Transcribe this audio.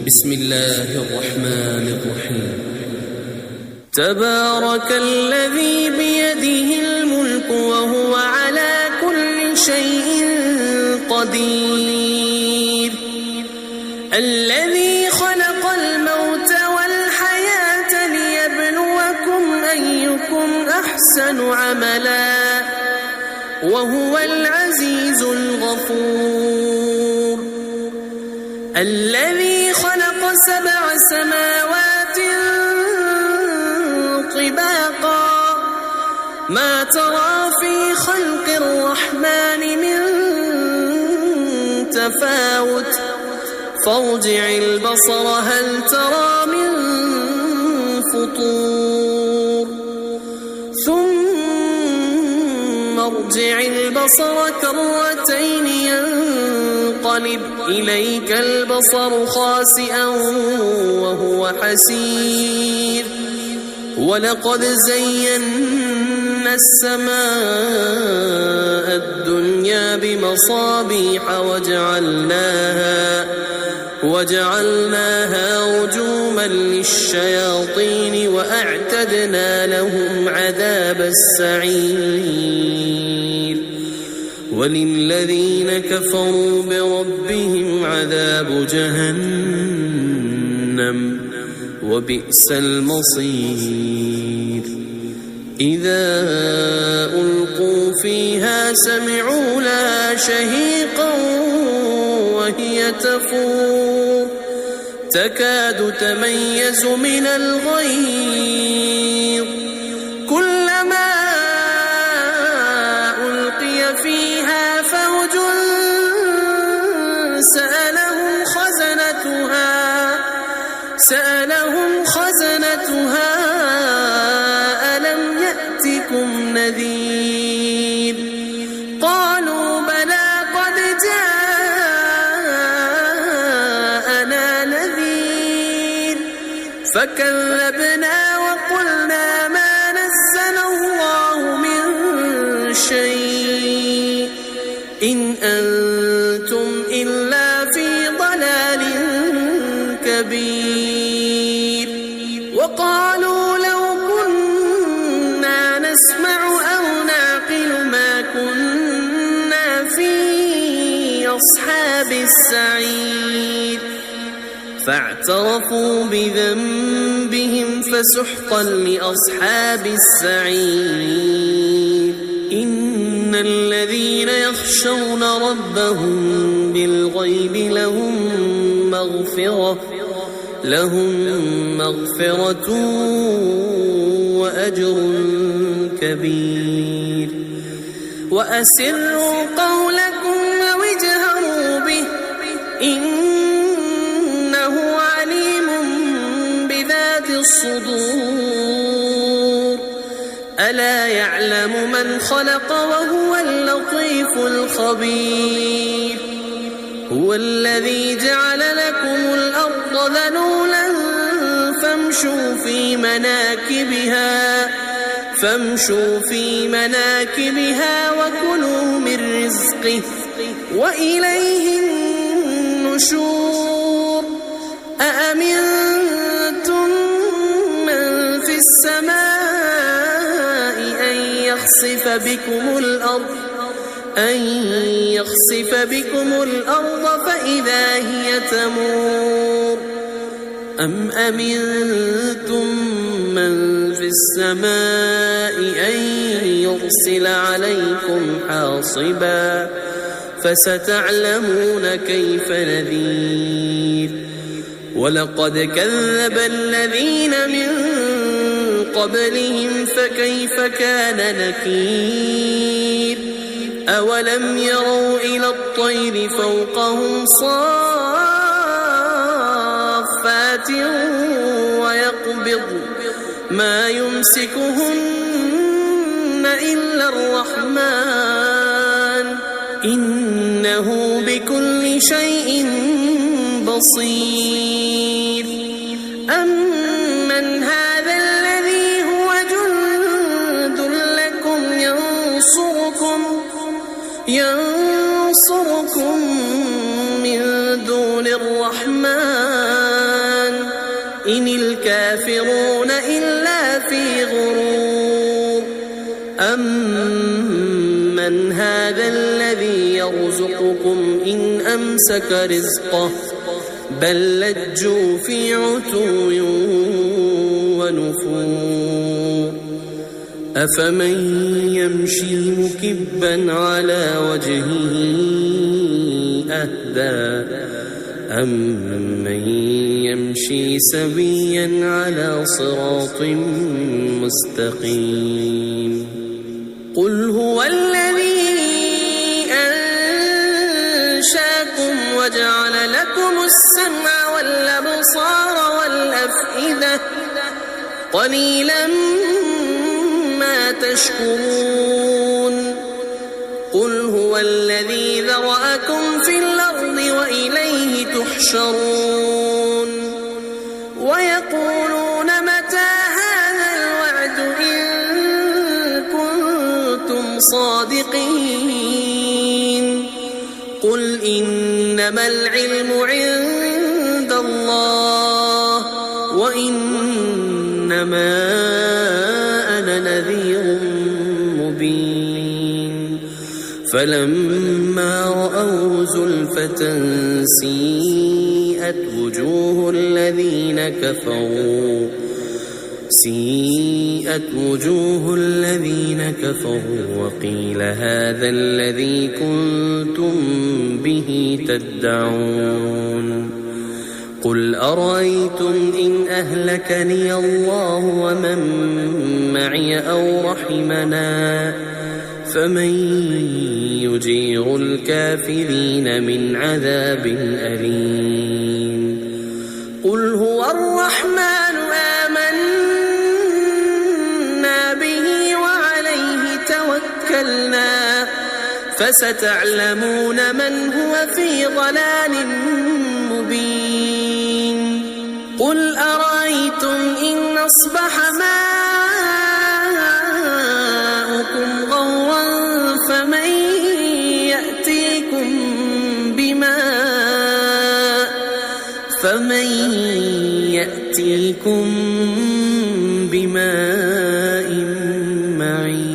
بسم الله الرحمن الرحيم. تبارك الذي بيده الملك وهو على كل شيء قدير، الذي خلق الموت والحياة ليبلوكم أيكم أحسن عملا وهو العزيز الغفور، الذي خلق 7 سماوات طباقا ما ترى في خلق الرحمن من تفاوت فارجع البصر هل ترى من فطور ثم ارجع البصر كرتين ينقلب إليك البصر خاسئا وهو حسير، ولقد زينا السماء الدنيا بمصابيح وجعلناها رجوما للشياطين وأعتدنا لهم عذاب السعير، وللذين كفروا بربهم عذاب جهنم وبئس المصير. إذا ألقوا فيها سمعوا لها شهيقا وهي تفور تكاد تميز من الغيظ، كلما ألقي فيها فوج سألهم خزنتها ألم يأتكم نذير، قالوا بلى قد جاءنا نذير فكذبنا وقلنا ما نزل الله من شيء إن أنتم إلا في ضلال كبير، وقالوا لو كنا نسمع أو نعقل ما كنا في أصحاب السعير، فاعترفوا بذنبهم فسحقا لأصحاب السعير. إن الذين يخشون ربهم بالغيب لهم مغفرة وأجر كبير. وأسروا قولكم أو اجهروا به إنه عليم بذات الصدور، ألا يعلم من خلق وهو اللطيف الخبير. هو الذي جعل لكم الأرض ذلولا فامشوا في مناكبها وكلوا من رزقه وإليه النشور. أأمنتم من في السماء أن يخسف بكم الأرض فإذا هي تمور، أم أمنتم من في السماء أن يرسل عليكم حاصبا فستعلمون كيف نذير. ولقد كذب الذين من قبلهم فكيف كان نكير. أولم يروا إلى الطير فوقهم صافات ويقبض ما يمسكهن إلا الرحمن إنه بكل شيء بصير. أمن هذا الذي هو جند لكم ينصركم من دون الرحمن إن الكافرون إلا في غرور أمن هذا الذي يرزقكم إن أمسك رزقه بل لجوا في عتو ونفور أفمن يمشي مكبا على وجهه أهدى أمن يمشي سويا على صراط مستقيم قل هو الذي أنشاكم وجعل لكم السمع والأبصار والأفئدة قليلا ما تشكرون قل هو الذي ذرأكم في الأرض وإليه تحشرون ويقولون متى هذا الوعد إن كنتم صادقين قل إنما العلم عند الله وإنما أنا نذير مبين فلما رأوا زلفة سيئت وجوه الذين كفروا وقيل هذا الذي كنتم به تدعون قل أرأيتم إن أهلكني الله ومن معي أو رحمنا فمن يجير الكافرين من عذاب أليم قل هو الرحمن آمنا به وعليه توكلنا فستعلمون من هو في ضلال مبين قل أرأيتم إن أصبح ماؤكم غورا فمن يأتيكم بماء معين